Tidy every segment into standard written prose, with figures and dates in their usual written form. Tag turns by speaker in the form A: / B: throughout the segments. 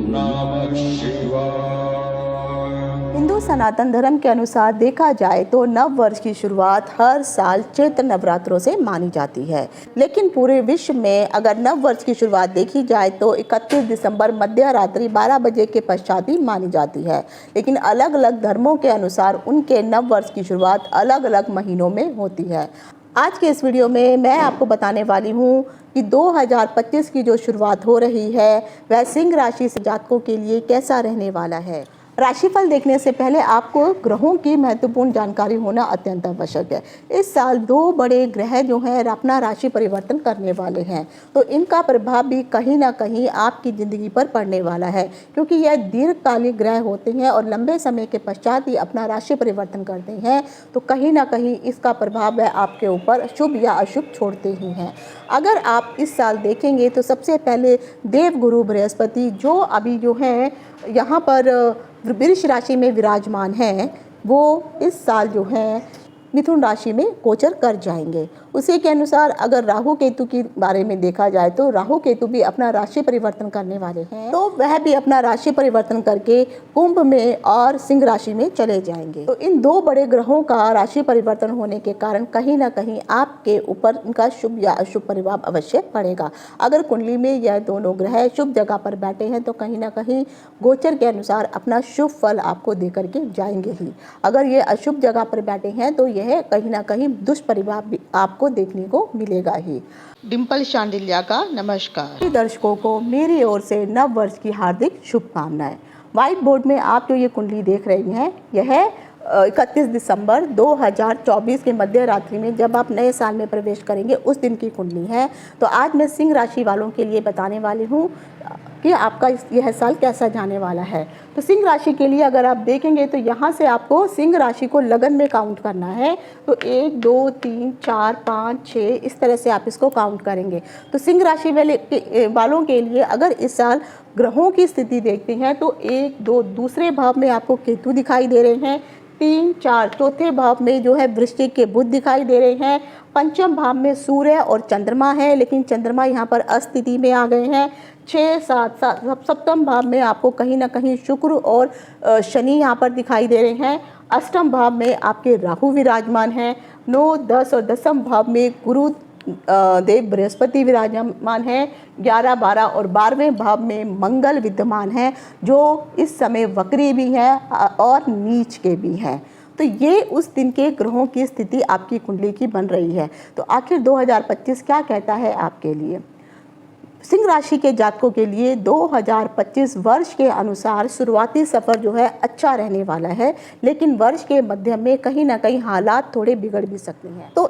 A: नमः शिवाय।
B: हिंदू सनातन धर्म के अनुसार देखा जाए तो नव वर्ष की शुरुआत हर साल चैत्र नवरात्रों से मानी जाती है, लेकिन पूरे विश्व में अगर नव वर्ष की शुरुआत देखी जाए तो 31 दिसंबर मध्य रात्रि 12 बजे के पश्चात ही मानी जाती है। लेकिन अलग अलग धर्मों के अनुसार उनके नव वर्ष की शुरुआत अलग अलग महीनों में होती है। आज के इस वीडियो में मैं आपको बताने वाली हूँ कि 2025 की जो शुरुआत हो रही है वह सिंह राशि से जातकों के लिए कैसा रहने वाला है। राशिफल देखने से पहले आपको ग्रहों की महत्वपूर्ण जानकारी होना अत्यंत आवश्यक है। इस साल दो बड़े ग्रह जो हैं अपना राशि परिवर्तन करने वाले हैं, तो इनका प्रभाव भी कहीं ना कहीं आपकी ज़िंदगी पर पड़ने वाला है, क्योंकि यह दीर्घकालिक ग्रह होते हैं और लंबे समय के पश्चात ही अपना राशि परिवर्तन करते हैं, तो कहीं ना कहीं इसका प्रभाव वह आपके ऊपर शुभ या अशुभ छोड़ते ही हैं। अगर आप इस साल देखेंगे तो सबसे पहले देवगुरु बृहस्पति जो अभी जो है यहाँ पर वृष राशि में विराजमान हैं, वो इस साल जो है मिथुन राशि में गोचर कर जाएंगे। उसी के अनुसार अगर राहु केतु के बारे में देखा जाए तो राहु केतु भी अपना राशि परिवर्तन करने वाले हैं, तो वह भी अपना राशि परिवर्तन करके कुंभ में और सिंह राशि में चले जाएंगे। तो इन दो बड़े ग्रहों का राशि परिवर्तन होने के कारण कहीं ना कहीं आपके ऊपर इनका शुभ या अशुभ प्रभाव अवश्य पड़ेगा। अगर कुंडली में यह दोनों ग्रह शुभ जगह पर बैठे हैं तो कहीं ना कहीं गोचर के अनुसार अपना शुभ फल आपको दे करके जाएंगे ही। अगर ये अशुभ जगह पर बैठे हैं तो यह कहीं ना कहीं दुष्प्रभाव भी आपको देखने को मिलेगा ही। डिम्पल शांडिल्या का नमस्कार। दर्शकों को मेरी ओर से नव वर्ष की हार्दिक शुभकामनाएं। व्हाइट बोर्ड में आप जो ये कुंडली देख रही हैं, यह 31 दिसंबर 2024 के मध्य रात्रि में जब आप नए साल में प्रवेश करेंगे उस दिन की कुंडली है। तो आज मैं सिंह राशि वालों के लिए बताने वाली हूँ कि आपका यह साल कैसा जाने वाला है। तो सिंह राशि के लिए अगर आप देखेंगे तो यहाँ से आपको सिंह राशि को लगन में काउंट करना है। तो 1 2 3 4 5 6 इस तरह से आप इसको काउंट करेंगे। तो सिंह राशि वालों के लिए अगर इस साल ग्रहों की स्थिति देखते हैं तो 1 2 दूसरे भाव में आपको केतु दिखाई दे रहे हैं, 3 4 चौथे भाव में जो है वृश्चिक के बुध दिखाई दे रहे हैं, पंचम भाव में सूर्य और चंद्रमा है, लेकिन चंद्रमा यहाँ पर अस्थिति में आ गए हैं। 6 7 सप्तम भाव में आपको कहीं ना कहीं शुक्र और शनि यहाँ पर दिखाई दे रहे हैं। अष्टम भाव में आपके राहु विराजमान हैं। 9 10 और दसम भाव में गुरु देव बृहस्पति विराजमान है। 11 12 और 12वें भाव में मंगल विद्यमान है, जो इस समय वक्री भी हैं और नीच के भी हैं। तो ये उस दिन के ग्रहों की स्थिति आपकी कुंडली की बन रही है। तो आखिर 2025 क्या कहता है आपके लिए। सिंह राशि के जातकों के लिए 2025 वर्ष के अनुसार शुरुआती सफ़र जो है अच्छा रहने वाला है, लेकिन वर्ष के मध्य में कहीं ना कहीं हालात थोड़े बिगड़ भी सकते हैं। तो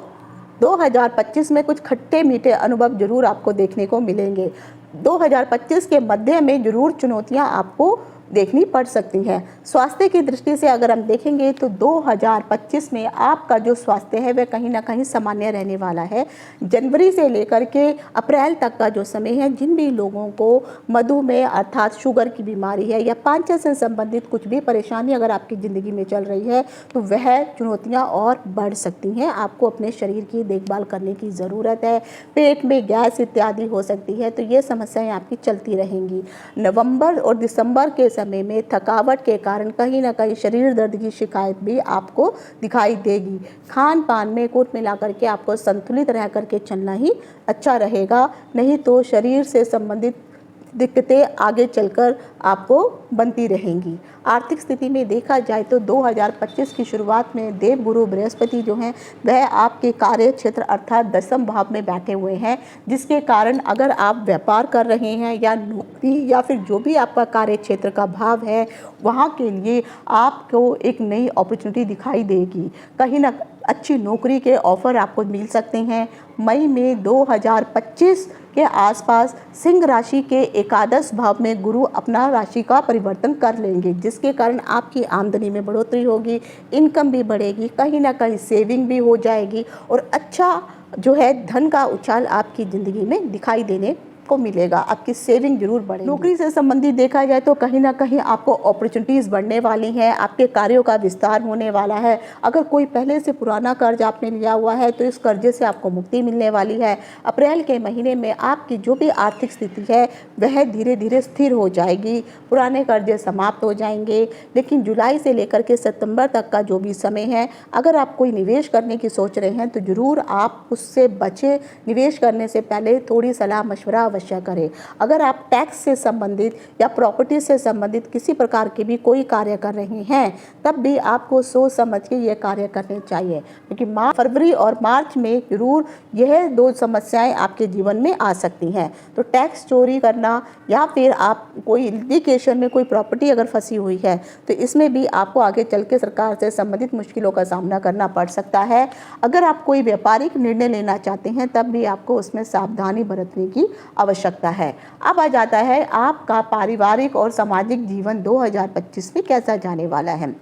B: 2025 में कुछ खट्टे मीठे अनुभव जरूर आपको देखने को मिलेंगे। 2025 के मध्य में जरूर चुनौतियां आपको देखनी पड़ सकती हैं। स्वास्थ्य की दृष्टि से अगर हम देखेंगे तो 2025 में आपका जो स्वास्थ्य है वह कहीं ना कहीं सामान्य रहने वाला है। जनवरी से लेकर के अप्रैल तक का जो समय है, जिन भी लोगों को मधुमेह अर्थात शुगर की बीमारी है या पाचन से संबंधित कुछ भी परेशानी अगर आपकी ज़िंदगी में चल रही है तो वह चुनौतियाँ और बढ़ सकती हैं। आपको अपने शरीर की देखभाल करने की ज़रूरत है। पेट में गैस इत्यादि हो सकती है, तो ये समस्याएँ आपकी चलती रहेंगी। नवंबर और दिसंबर के समय में थकावट के कारण कहीं ना कहीं शरीर दर्द की शिकायत भी आपको दिखाई देगी। खान पान में कुल मिलाकर के आपको संतुलित रह करके चलना ही अच्छा रहेगा, नहीं तो शरीर से संबंधित दिक्कतें आगे चलकर आपको बनती रहेंगी। आर्थिक स्थिति में देखा जाए तो 2025 की शुरुआत में देवगुरु बृहस्पति जो हैं वह आपके कार्य क्षेत्र अर्थात दसम भाव में बैठे हुए हैं, जिसके कारण अगर आप व्यापार कर रहे हैं या नौकरी या फिर जो भी आपका कार्य क्षेत्र का भाव है वहाँ के लिए आपको एक नई अपॉर्चुनिटी दिखाई देगी। कहीं ना अच्छी नौकरी के ऑफ़र आपको मिल सकते हैं। मई में 2025 के आसपास सिंह राशि के एकादश भाव में गुरु अपना राशि का परिवर्तन कर लेंगे, जिसके कारण आपकी आमदनी में बढ़ोतरी होगी, इनकम भी बढ़ेगी, कहीं ना कहीं सेविंग भी हो जाएगी और अच्छा जो है धन का उछाल आपकी ज़िंदगी में दिखाई देने आपको मिलेगा, आपकी सेविंग जरूर बढ़ेगी। नौकरी से संबंधित देखा जाए तो कहीं ना कहीं आपको अपॉर्चुनिटीज़ बढ़ने वाली हैं, आपके कार्यों का विस्तार होने वाला है। अगर कोई पहले से पुराना कर्ज आपने लिया हुआ है तो इस कर्जे से आपको मुक्ति मिलने वाली है। अप्रैल के महीने में आपकी जो भी आर्थिक स्थिति है वह धीरे धीरे स्थिर हो जाएगी, पुराने कर्जे समाप्त हो जाएंगे। लेकिन जुलाई से लेकर के सितंबर तक का जो भी समय है, अगर आप कोई निवेश करने की सोच रहे हैं तो ज़रूर आप उससे बचें। निवेश करने से पहले थोड़ी सलाह मशवरा अवश्य करें। अगर आप टैक्स से संबंधित या प्रॉपर्टी से संबंधित किसी प्रकार के भी कोई कार्य कर रहे हैं तब भी आपको सोच समझ के ये कार्य करने चाहिए, क्योंकि फरवरी और मार्च में जरूर यह दो समस्याएं आपके जीवन में आ सकती हैं। तो टैक्स चोरी करना या फिर आप कोई लिटिगेशन में कोई प्रॉपर्टी अगर फंसी हुई है तो इसमें भी आपको आगे चल के सरकार से संबंधित मुश्किलों का सामना करना पड़ सकता है। अगर आप कोई व्यापारिक निर्णय लेना चाहते हैं तब भी आपको उसमें सावधानी बरतने की आवश्यकता है। अब आ जाता है आपका पारिवारिक और सामाजिक जीवन 2025 में कैसा जाने वाला है।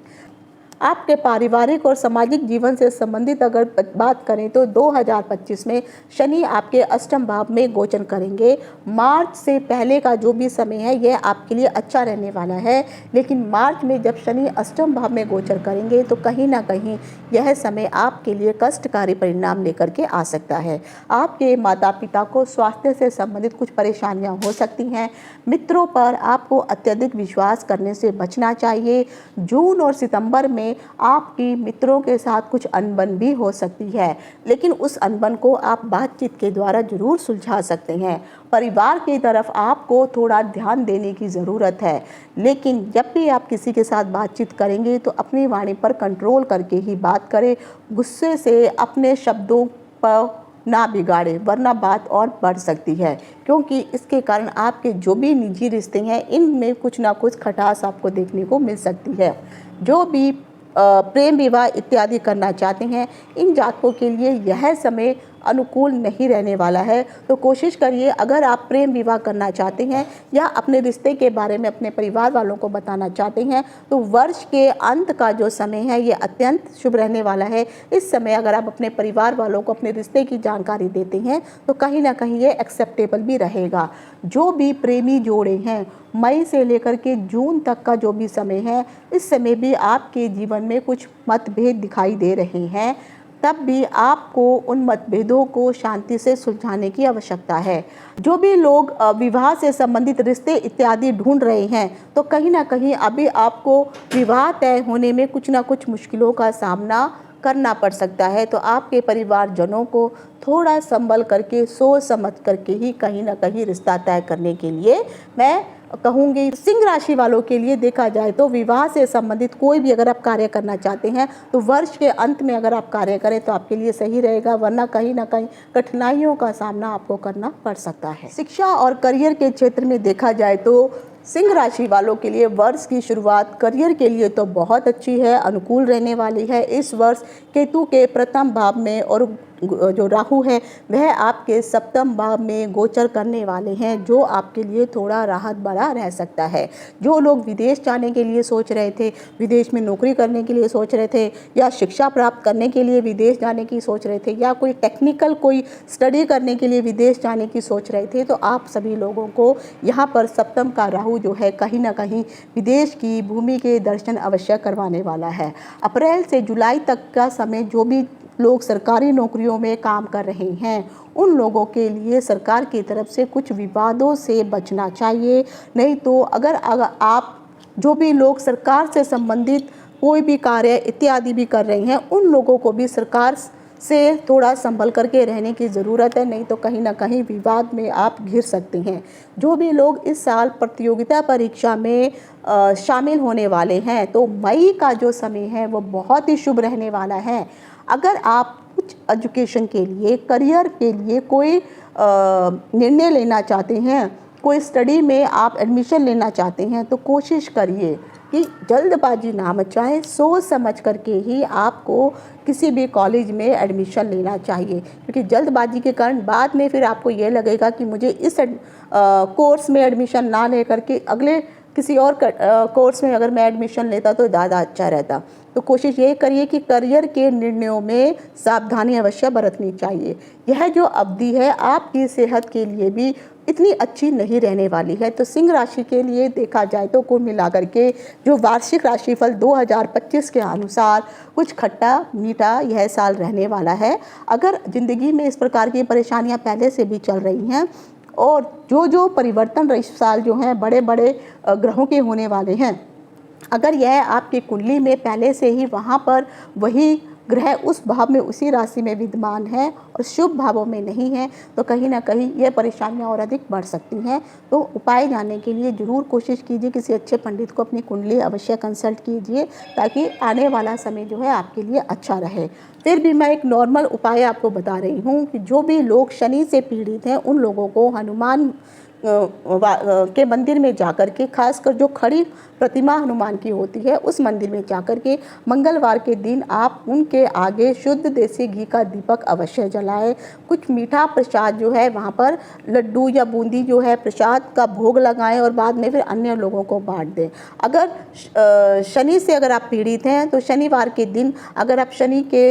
B: आपके पारिवारिक और सामाजिक जीवन से संबंधित अगर बात करें तो 2025 में शनि आपके अष्टम भाव में गोचर करेंगे। मार्च से पहले का जो भी समय है यह आपके लिए अच्छा रहने वाला है, लेकिन मार्च में जब शनि अष्टम भाव में गोचर करेंगे तो कहीं ना कहीं यह समय आपके लिए कष्टकारी परिणाम लेकर के आ सकता है। आपके माता पिता को स्वास्थ्य से संबंधित कुछ परेशानियां हो सकती हैं। मित्रों पर आपको अत्यधिक विश्वास करने से बचना चाहिए। जून और सितंबर में आपकी मित्रों के साथ कुछ अनबन भी हो सकती है, लेकिन उस अनबन को आप बातचीत के द्वारा जरूर सुलझा सकते हैं। परिवार की तरफ आपको थोड़ा ध्यान देने की ज़रूरत है, लेकिन जब भी आप किसी के साथ बातचीत करेंगे तो अपनी वाणी पर कंट्रोल करके ही बात करें। गुस्से से अपने शब्दों पर ना बिगाड़े, वरना बात और बढ़ सकती है, क्योंकि इसके कारण आपके जो भी निजी रिश्ते हैं इनमें कुछ ना कुछ खटास आपको देखने को मिल सकती है। जो भी प्रेम विवाह इत्यादि करना चाहते हैं इन जातकों के लिए यह समय अनुकूल नहीं रहने वाला है। तो कोशिश करिए, अगर आप प्रेम विवाह करना चाहते हैं या अपने रिश्ते के बारे में अपने परिवार वालों को बताना चाहते हैं तो वर्ष के अंत का जो समय है ये अत्यंत शुभ रहने वाला है। इस समय अगर आप अपने परिवार वालों को अपने रिश्ते की जानकारी देते हैं तो कहीं ना कहीं ये एक्सेप्टेबल भी रहेगा। जो भी प्रेमी जोड़े हैं, मई से लेकर के जून तक का जो भी समय है, इस समय भी आपके जीवन में कुछ मतभेद दिखाई दे रहे हैं, तब भी आपको उन मतभेदों को शांति से सुलझाने की आवश्यकता है। जो भी लोग विवाह से संबंधित रिश्ते इत्यादि ढूंढ रहे हैं तो कहीं ना कहीं अभी आपको विवाह तय होने में कुछ ना कुछ मुश्किलों का सामना करना पड़ सकता है। तो आपके परिवारजनों को थोड़ा संभल करके, सोच समझ करके ही कहीं ना कहीं रिश्ता तय करने के लिए मैं कहूँगी। सिंह राशि वालों के लिए देखा जाए तो विवाह से संबंधित कोई भी अगर आप कार्य करना चाहते हैं तो वर्ष के अंत में अगर आप कार्य करें तो आपके लिए सही रहेगा, वरना कहीं ना कहीं कठिनाइयों का सामना आपको करना पड़ सकता है। शिक्षा और करियर के क्षेत्र में देखा जाए तो सिंह राशि वालों के लिए वर्ष की शुरुआत करियर के लिए तो बहुत अच्छी है, अनुकूल रहने वाली है। इस वर्ष केतु के प्रथम भाव में और जो राहु है वह आपके सप्तम भाव में गोचर करने वाले हैं, जो आपके लिए थोड़ा राहत भरा रह सकता है। जो लोग विदेश जाने के लिए सोच रहे थे, विदेश में नौकरी करने के लिए सोच रहे थे, या शिक्षा प्राप्त करने के लिए विदेश जाने की सोच रहे थे, या कोई टेक्निकल कोई स्टडी करने के लिए विदेश जाने की सोच रहे थे, तो आप सभी लोगों को यहाँ पर सप्तम का राहु जो है कहीं ना कहीं विदेश की भूमि के दर्शन अवश्य करवाने वाला है। अप्रैल से जुलाई तक का समय जो भी लोग सरकारी नौकरियों में काम कर रहे हैं उन लोगों के लिए सरकार की तरफ से कुछ विवादों से बचना चाहिए। नहीं तो अगर आप जो भी लोग सरकार से संबंधित कोई भी कार्य इत्यादि भी कर रहे हैं उन लोगों को भी सरकार से थोड़ा संभल करके रहने की ज़रूरत है, नहीं तो कहीं ना कहीं विवाद में आप घिर सकते हैं। जो भी लोग इस साल प्रतियोगिता परीक्षा में शामिल होने वाले हैं तो मई का जो समय है वो बहुत ही शुभ रहने वाला है। अगर आप कुछ एजुकेशन के लिए, करियर के लिए कोई निर्णय लेना चाहते हैं, कोई स्टडी में आप एडमिशन लेना चाहते हैं तो कोशिश करिए कि जल्दबाजी ना मचाएं, सोच समझ करके ही आपको किसी भी कॉलेज में एडमिशन लेना चाहिए, क्योंकि जल्दबाजी के कारण बाद में फिर आपको ये लगेगा कि मुझे इस कोर्स में एडमिशन ना ले करके अगले किसी और कोर्स में अगर मैं एडमिशन लेता तो ज़्यादा अच्छा रहता। तो कोशिश ये करिए कि करियर के निर्णयों में सावधानी अवश्य बरतनी चाहिए। यह जो अवधि है आपकी सेहत के लिए भी इतनी अच्छी नहीं रहने वाली है। तो सिंह राशि के लिए देखा जाए तो कुल मिलाकर के जो वार्षिक राशिफल 2025 के अनुसार कुछ खट्टा मीठा यह साल रहने वाला है। अगर ज़िंदगी में इस प्रकार की परेशानियां पहले से भी चल रही हैं और जो परिवर्तन इस साल जो हैं बड़े बड़े ग्रहों के होने वाले हैं, अगर यह आपकी कुंडली में पहले से ही वहाँ पर वही ग्रह उस भाव में उसी राशि में विद्यमान है और शुभ भावों में नहीं है, तो कहीं ना कहीं ये परेशानियां और अधिक बढ़ सकती हैं। तो उपाय जानने के लिए ज़रूर कोशिश कीजिए, किसी अच्छे पंडित को अपनी कुंडली अवश्य कंसल्ट कीजिए ताकि आने वाला समय जो है आपके लिए अच्छा रहे। फिर भी मैं एक नॉर्मल उपाय आपको बता रही हूँ कि जो भी लोग शनि से पीड़ित हैं उन लोगों को हनुमान के मंदिर में जाकर के, खासकर जो खड़ी प्रतिमा हनुमान की होती है उस मंदिर में जाकर के मंगलवार के दिन आप उनके आगे शुद्ध देसी घी का दीपक अवश्य जलाएं। कुछ मीठा प्रसाद जो है वहाँ पर लड्डू या बूंदी जो है प्रसाद का भोग लगाएं और बाद में फिर अन्य लोगों को बांट दें। अगर शनि से अगर आप पीड़ित हैं तो शनिवार के दिन अगर आप शनि के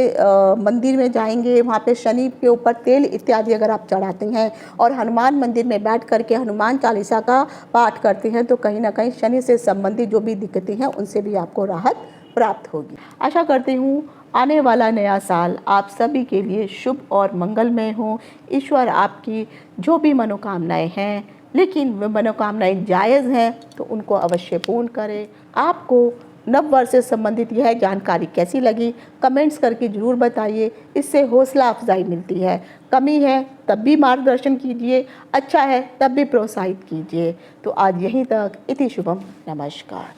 B: मंदिर में जाएंगे, वहाँ पे शनि के ऊपर तेल इत्यादि अगर आप चढ़ाते हैं और हनुमान मंदिर में बैठ करके हनुमान चालीसा का पाठ करते हैं तो कहीं ना कहीं शनि से संबंधित जो भी दिक्कतें हैं उनसे भी आपको राहत प्राप्त होगी। आशा करती हूँ आने वाला नया साल आप सभी के लिए शुभ और मंगलमय हो। ईश्वर आपकी जो भी मनोकामनाएं हैं, लेकिन वे मनोकामनाएं जायज़ हैं तो उनको अवश्य पूर्ण करें। आपको नव वर्ष से संबंधित यह जानकारी कैसी लगी कमेंट्स करके ज़रूर बताइए, इससे हौसला अफजाई मिलती है। कमी है तब भी मार्गदर्शन कीजिए, अच्छा है तब भी प्रोत्साहित कीजिए। तो आज यहीं तक, इति शुभम, नमस्कार।